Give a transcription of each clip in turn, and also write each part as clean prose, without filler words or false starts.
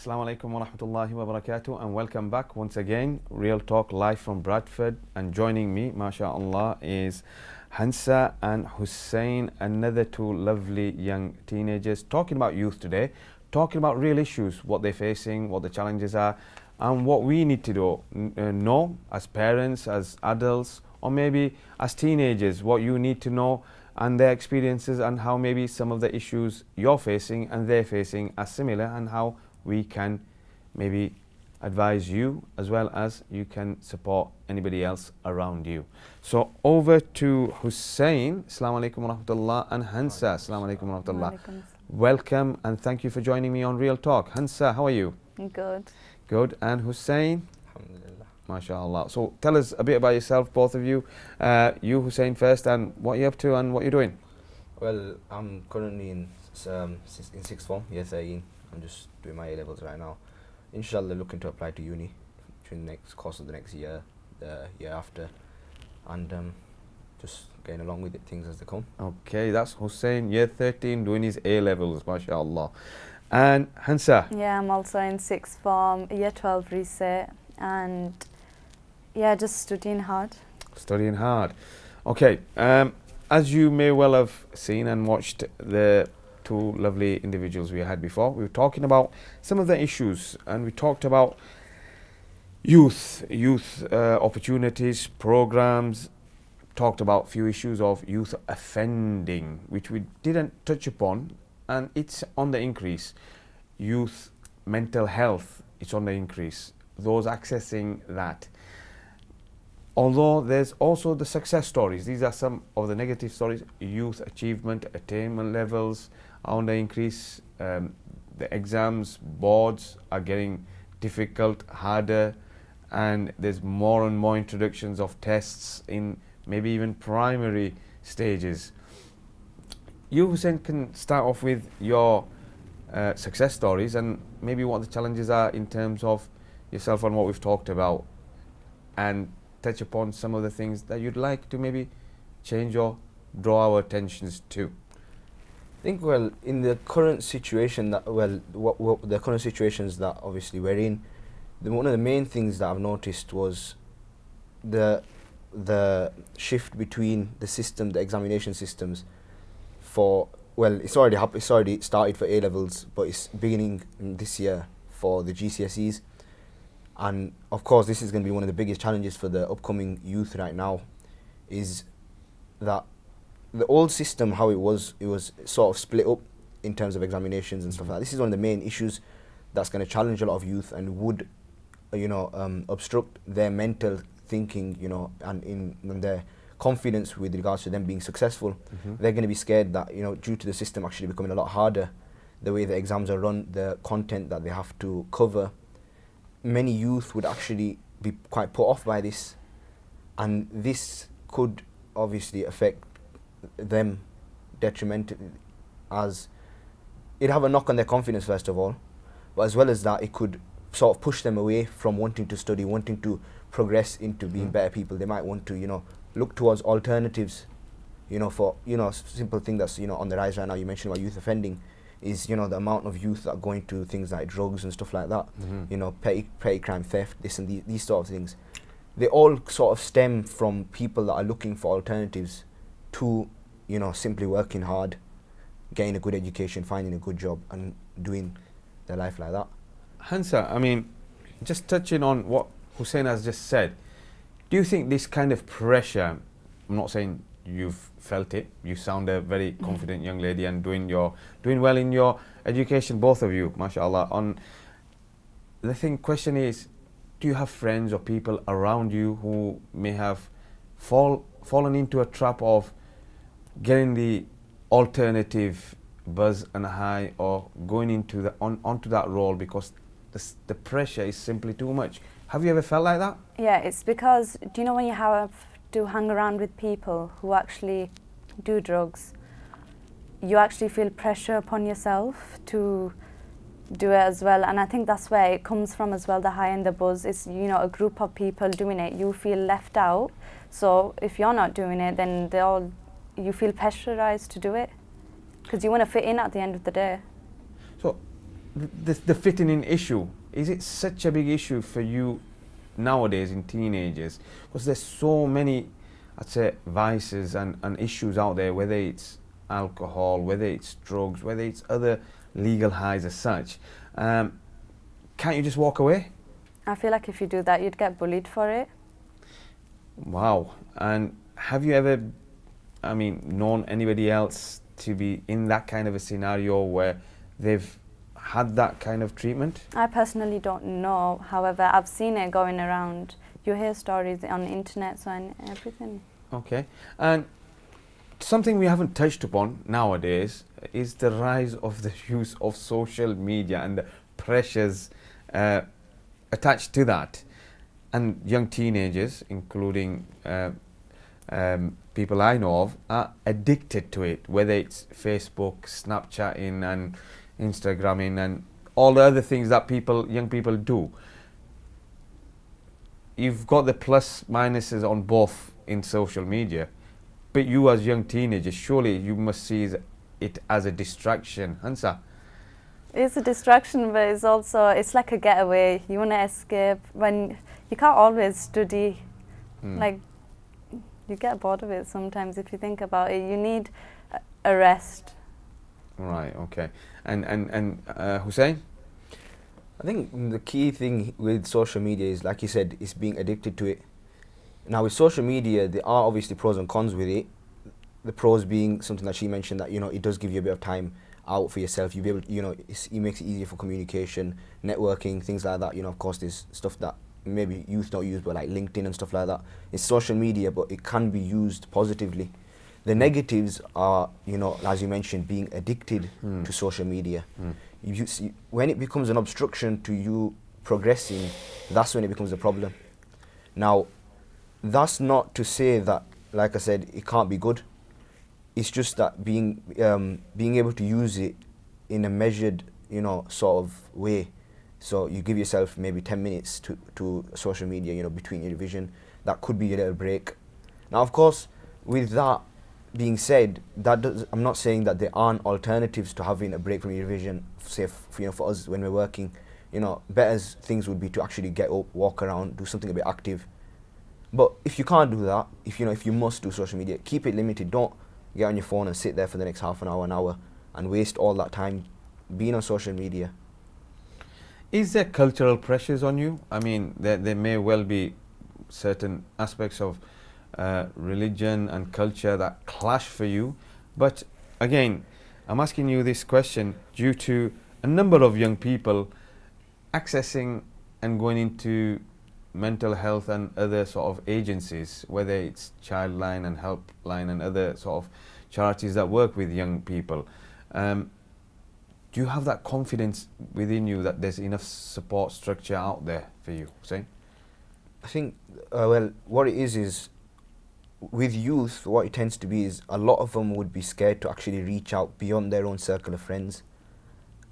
Assalamu alaikum wa rahmatullahi wa barakatuh, and welcome back once again. Real Talk live from Bradford, and joining me, mashallah, is Hansa and Hussein, another two lovely young teenagers, talking about youth today, talking about real issues, what they're facing, what the challenges are, and what we need to do, know as parents, as adults, or maybe as teenagers, what you need to know and their experiences, and how maybe some of the issues you're facing and they're facing are similar, and how we can maybe advise you as well as you can support anybody else around you. So over to Hussein, Assalamu alaikum wa rahmatullah, and Hansa, Assalamu alaikum wa rahmatullah. Welcome and thank you for joining me on Real Talk. Hansa, how are you? Good. Good. And Hussein? Alhamdulillah. MashaAllah. So tell us a bit about yourself, both of you. You, Hussein, first, and what you're up to and what you're doing. Well, I'm currently in sixth form, year 13. I'm just doing my A-levels right now. Inshallah, looking to apply to uni during the next course of the next year, the year after, and just going along with it, things as they come. Okay, that's Hussein, year 13, doing his A-levels, MashaAllah. And Hansa? Yeah, I'm also in sixth form, year 12 reset, and yeah, just studying hard. Studying hard. Okay, as you may well have seen and watched the two lovely individuals we had before, we were talking about some of the issues, and we talked about youth opportunities, programs, talked about a few issues of youth offending, which we didn't touch upon, and it's on the increase. Youth mental health, it's on the increase. Those accessing that. Although there's also the success stories. These are some of the negative stories. Youth achievement, attainment levels are on the increase. The exams, boards are getting difficult, harder, and there's more and more introductions of tests in maybe even primary stages. You, Hussein, can start off with your success stories and maybe what the challenges are in terms of yourself and what we've talked about, and touch upon some of the things that you'd like to maybe change or draw our attentions to. I think, well, in the current situation that, well, what the current situations that obviously we're in, one of the main things that I've noticed was the shift between the system, the examination systems for, well, it's already started for A-levels, but it's beginning this year for the GCSEs. And of course, this is going to be one of the biggest challenges for the upcoming youth right now, is that the old system, how it was sort of split up in terms of examinations and stuff like that. This is one of the main issues that's going to challenge a lot of youth and would, obstruct their mental thinking, and in their confidence with regards to them being successful. They're going to be scared that, due to the system actually becoming a lot harder, the way the exams are run, the content that they have to cover, many youth would actually be quite put off by this, and this could obviously affect them detrimentally, as it'd have a knock on their confidence first of all, but as well as that, it could sort of push them away from wanting to study, wanting to progress into being better people. They might want to, look towards alternatives, for, simple thing that's, on the rise right now. You mentioned about youth offending, is, the amount of youth that are going to things like drugs and stuff like that, petty crime, theft, this and these sort of things. They all sort of stem from people that are looking for alternatives to, simply working hard, getting a good education, finding a good job, and doing their life like that. Hansa, I mean, just touching on what Hussein has just said, do you think this kind of pressure, I'm not saying you've felt it, you sound a very confident young lady and doing well in your education, both of you, mashallah. On the question is, do you have friends or people around you who may have fallen into a trap of getting the alternative buzz and high, or going into onto that role because the pressure is simply too much? Have you ever felt like that? Yeah, it's because, do you know when you have to hang around with people who actually do drugs, you actually feel pressure upon yourself to do it as well, and I think that's where it comes from as well, the high and the buzz. It's, a group of people doing it, you feel left out, so if you're not doing it, then you feel pressurized to do it, because you want to fit in at the end of the day. So the fitting in issue, is it such a big issue for you nowadays in teenagers? Because there's so many, I'd say, vices and issues out there, whether it's alcohol, whether it's drugs, whether it's other legal highs as such. Can't you just walk away? I feel like if you do that, you'd get bullied for it. Wow. And have you ever, I mean, known anybody else to be in that kind of a scenario where they've had that kind of treatment? I personally don't know. However, I've seen it going around. You hear stories on the internet, so and everything. Okay. And something we haven't touched upon nowadays is the rise of the use of social media and the pressures attached to that. And young teenagers, including people I know of, are addicted to it, whether it's Facebook, Snapchatting and Instagramming and all the other things that young people do. You've got the plus minuses on both in social media, but you as young teenagers, surely you must see it as a distraction, Hansa. It's a distraction, but it's also, it's like a getaway. You want to escape when you can't always study. Like, you get bored of it sometimes if you think about it. You need a rest. Right, okay. And Hussein? I think the key thing with social media is, like you said, is being addicted to it. Now with social media, there are obviously pros and cons with it. The pros being something that she mentioned, that, you know, it does give you a bit of time out for yourself. You be able to, you know, it makes it easier for communication, networking, things like that. You know, of course, there's stuff that maybe youth don't use, but like LinkedIn and stuff like that. It's social media, but it can be used positively. The negatives are, you know, as you mentioned, being addicted to social media. You see, when it becomes an obstruction to you progressing, that's when it becomes a problem. Now, that's not to say that, like I said, it can't be good. It's just that being able to use it in a measured, you know, sort of way. So you give yourself maybe 10 minutes to social media, you know, between your revision. That could be a little break. Now, of course, with that being said, I'm not saying that there aren't alternatives to having a break from your revision. Say, for us when we're working, you know, better things would be to actually get up, walk around, do something a bit active. But if you can't do that, if you must do social media, keep it limited. Don't get on your phone and sit there for the next half an hour, and waste all that time being on social media. Is there cultural pressures on you? I mean, there may well be certain aspects of religion and culture that clash for you. But again, I'm asking you this question due to a number of young people accessing and going into mental health and other sort of agencies, whether it's Childline and Helpline and other sort of charities that work with young people. Do you have that confidence within you that there's enough support structure out there for you, Hussein? I think, well, what it is with youth, what it tends to be is a lot of them would be scared to actually reach out beyond their own circle of friends.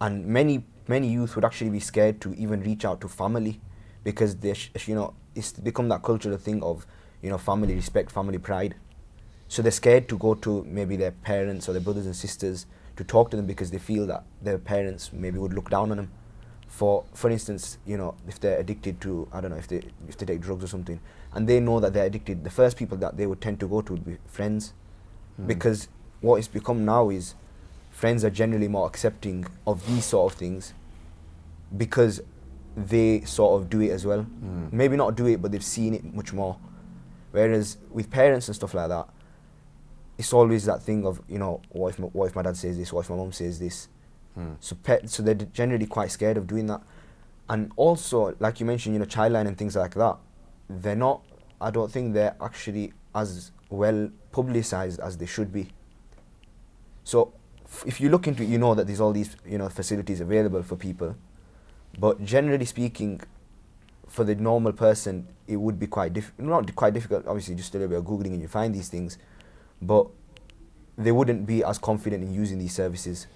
And many youth would actually be scared to even reach out to family, because they you know, it's become that cultural thing of, you know, family respect, family pride. So they're scared to go to maybe their parents or their brothers and sisters to talk to them, because they feel that their parents maybe would look down on them. For instance, you know, if they're addicted to, I don't know, if they take drugs or something, and they know that they're addicted, the first people that they would tend to go to would be friends. Because what it's become now is friends are generally more accepting of these sort of things, because they sort of do it as well. Maybe not do it, but they've seen it much more. Whereas with parents and stuff like that, it's always that thing of, you know, what if my dad says this, what if my mom says this? So they're generally quite scared of doing that. And also, like you mentioned, you know, Childline and things like that, they're not, I don't think they're actually as well publicized as they should be. So if you look into it, you know that there's all these, you know, facilities available for people. But generally speaking, for the normal person, it would be not quite difficult, obviously just a little bit of Googling and you find these things, but they wouldn't be as confident in using these services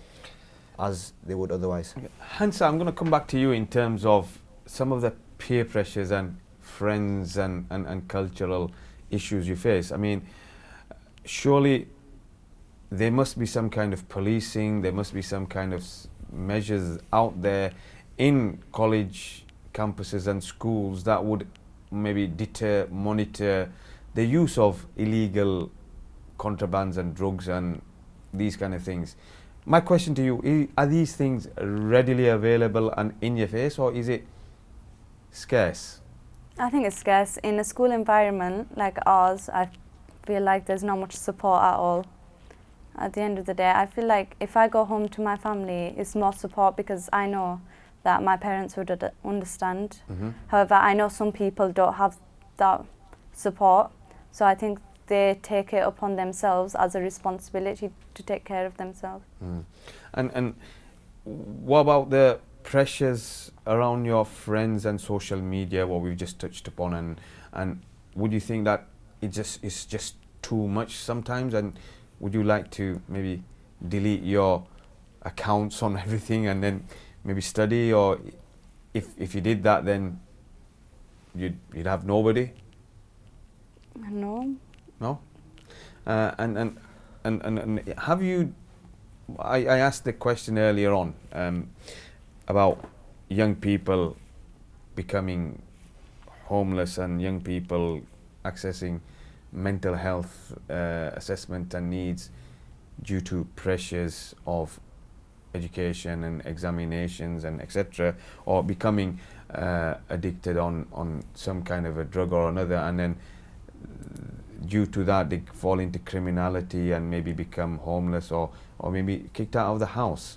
as they would otherwise. Okay. Hansa, I'm going to come back to you in terms of some of the peer pressures and friends and cultural issues you face. I mean, surely there must be some kind of policing, there must be some kind of measures out there in college campuses and schools that would maybe deter, monitor the use of illegal contrabands and drugs and these kind of things? My question to you, are these things readily available and in your face, or is it scarce? I think it's scarce. In a school environment like ours, I feel like there's not much support at all. At the end of the day, I feel like if I go home to my family, it's more support because I know that my parents would understand. However, I know some people don't have that support, so I think they take it upon themselves as a responsibility to take care of themselves. And what about the pressures around your friends and social media, what we've just touched upon, and would you think that it's just too much sometimes, and would you like to maybe delete your accounts on everything and then maybe study, or if you did that then you'd have nobody? No. No? And have you, I asked the question earlier on about young people becoming homeless and young people accessing mental health assessment and needs due to pressures of education and examinations and etc., or becoming addicted on some kind of a drug or another, and then due to that they fall into criminality and maybe become homeless or maybe kicked out of the house.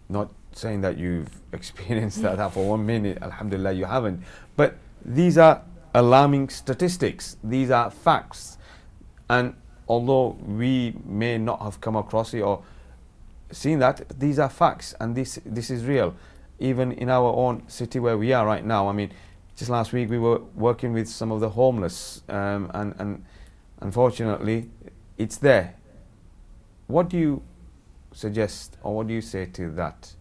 Not saying that you've experienced that for 1 minute, alhamdulillah you haven't, but these are alarming statistics, these are facts, and although we may not have come across it or seen that, these are facts, and this is real. Even in our own city where we are right now, I mean, just last week we were working with some of the homeless, and unfortunately it's there. What do you suggest, or what do you say to that?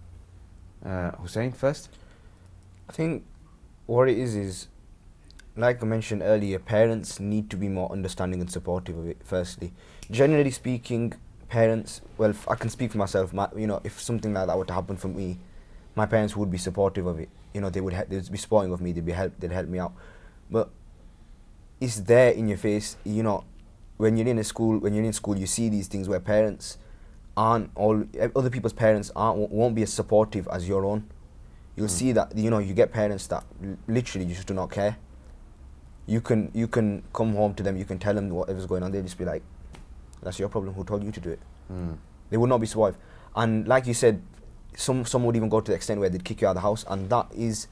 Hussein first? I think what it is like I mentioned earlier, parents need to be more understanding and supportive of it. Firstly, generally speaking, parents, well, I can speak for myself, if something like that were to happen for me, my parents would be supportive of it. They'd be supporting of me, they'd help me out. But it's there in your face. When you're in school, you see these things where parents other people's parents won't be as supportive as your own. You'll see that, you get parents that literally just do not care. You can come home to them, you can tell them whatever's going on, they'll just be like, that's your problem, who told you to do it? They would not be supportive. And like you said, some would even go to the extent where they'd kick you out of the house, and that is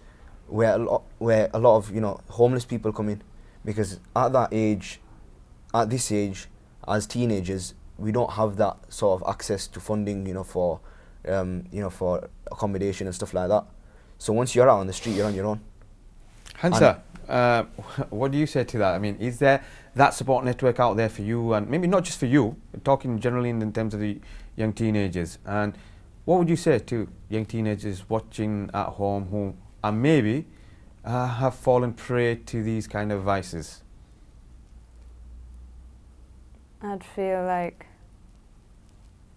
where a lot of homeless people come in, because at this age, as teenagers, we don't have that sort of access to funding, for accommodation and stuff like that. So once you're out on the street, you're on your own. Hansa, what do you say to that? I mean, is there that support network out there for you, and maybe not just for you, talking generally in terms of the young teenagers? And what would you say to young teenagers watching at home who maybe have fallen prey to these kind of vices? I'd feel like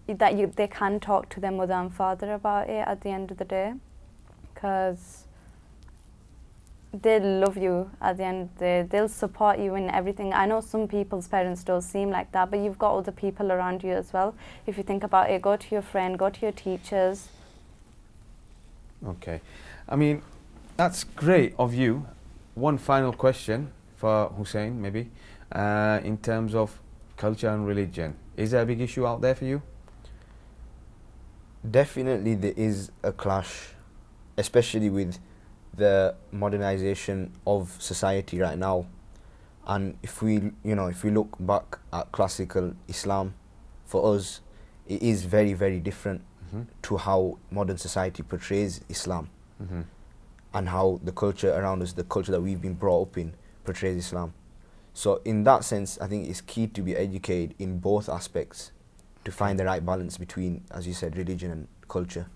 that they can talk to their mother and father about it at the end of the day, because they love you at the end of the day. They'll support you in everything. I know some people's parents don't seem like that, but you've got other people around you as well. If you think about it, go to your friend, go to your teachers. Okay. I mean, that's great of you. One final question for Hussein, maybe, in terms of culture and religion. Is there a big issue out there for you? Definitely there is a clash, especially with the modernization of society right now. And if we look back at classical Islam, for us it is very, very different to how modern society portrays Islam, and how the culture around us, the culture that we've been brought up in, portrays Islam. So in that sense, I think it's key to be educated in both aspects to find the right balance between, as you said, religion and culture.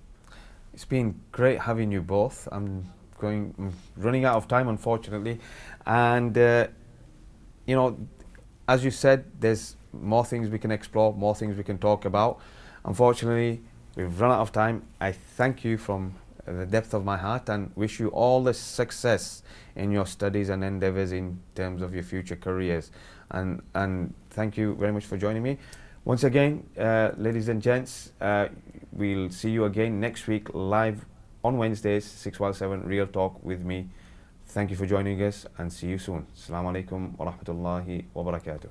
It's been great having you both. I'm running out of time, unfortunately, and as you said, there's more things we can explore, more things we can talk about. Unfortunately, We've run out of time. I thank you from the depth of my heart and wish you all the success in your studies and endeavors in terms of your future careers. And thank you very much for joining me. Once again, ladies and gents, we'll see you again next week live on Wednesdays, 6 while 7, Real Talk with me. Thank you for joining us and see you soon. Assalamu alaikum wa rahmatullahi wa barakatuh.